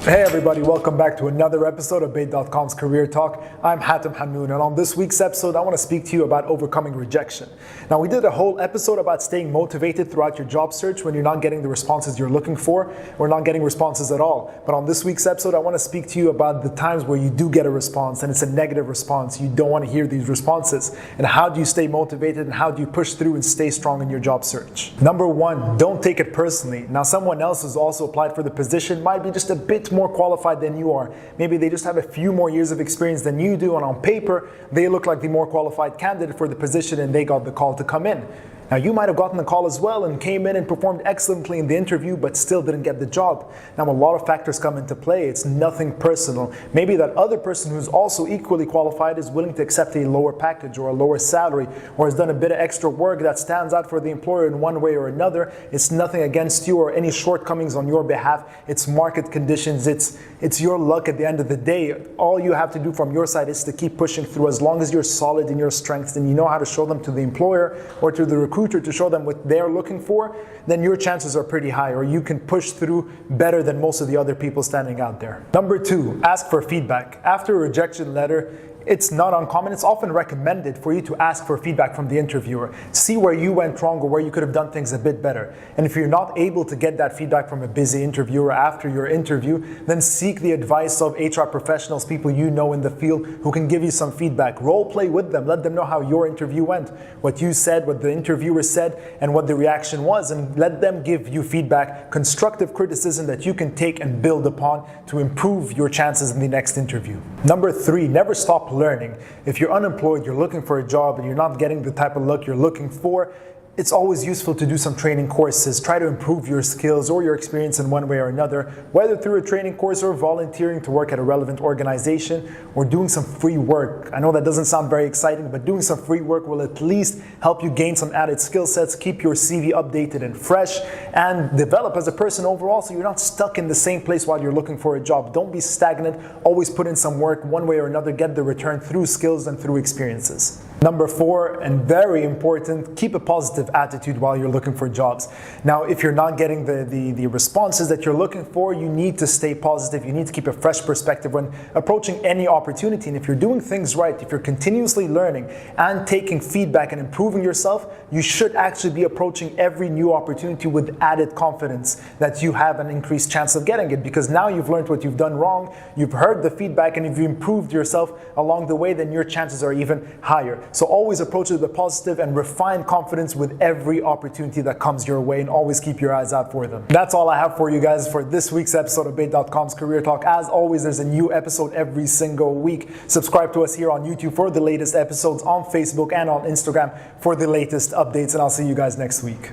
Hey everybody, welcome back to another episode of Bayt.com's Career Talk. I'm Hatem, and on this week's episode, I want to speak to you about overcoming rejection. Now, we did a whole episode about staying motivated throughout your job search when you're not getting the responses you're looking for, or not getting responses at all. But on this week's episode, I want to speak to you about the times where you do get a response and it's a negative response. You don't want to hear these responses. And how do you stay motivated and how do you push through and stay strong in your job search? Number one, don't take it personally. Now, someone else who's also applied for the position might be just a bit more qualified than you are. Maybe they just have a few more years of experience than you do, and on paper, they look like the more qualified candidate for the position and they got the call to come in. Now, you might have gotten the call as well and came in and performed excellently in the interview, but still didn't get the job. Now, a lot of factors come into play. It's nothing personal. Maybe that other person who's also equally qualified is willing to accept a lower package or a lower salary, or has done a bit of extra work that stands out for the employer in one way or another. It's nothing against you or any shortcomings on your behalf. It's market conditions. It's your luck at the end of the day. All you have to do from your side is to keep pushing through. As long as you're solid in your strengths and you know how to show them to the employer or to the recruiter to show them what they're looking for, then your chances are pretty high, or you can push through better than most of the other people standing out there. Number two, ask for feedback. After a rejection letter, it's not uncommon, it's often recommended for you to ask for feedback from the interviewer. See where you went wrong or where you could have done things a bit better. And if you're not able to get that feedback from a busy interviewer after your interview, then seek the advice of HR professionals, people you know in the field who can give you some feedback. Role play with them, let them know how your interview went, what you said, what the interviewer said, and what the reaction was, and let them give you feedback, constructive criticism that you can take and build upon to improve your chances in the next interview. Number three, never stop learning. If you're unemployed, you're looking for a job, and you're not getting the type of luck you're looking for, it's always useful to do some training courses. Try to improve your skills or your experience in one way or another, whether through a training course or volunteering to work at a relevant organization or doing some free work. I know that doesn't sound very exciting, but doing some free work will at least help you gain some added skill sets, keep your CV updated and fresh, and develop as a person overall so you're not stuck in the same place while you're looking for a job. Don't be stagnant. Always put in some work one way or another. Get the return through skills and through experiences. Number four, and very important, keep a positive attitude while you're looking for jobs. Now, if you're not getting the responses that you're looking for, you need to stay positive. You need to keep a fresh perspective when approaching any opportunity. And if you're doing things right, if you're continuously learning and taking feedback and improving yourself, you should actually be approaching every new opportunity with added confidence that you have an increased chance of getting it, because now you've learned what you've done wrong, you've heard the feedback, and if you improved yourself along the way, then your chances are even higher. So always approach it with a positive and refined confidence with every opportunity that comes your way, and always keep your eyes out for them. That's all I have for you guys for this week's episode of Bayt.com's Career Talk. As always, there's a new episode every single week. Subscribe to us here on YouTube for the latest episodes, on Facebook and on Instagram for the latest updates, and I'll see you guys next week.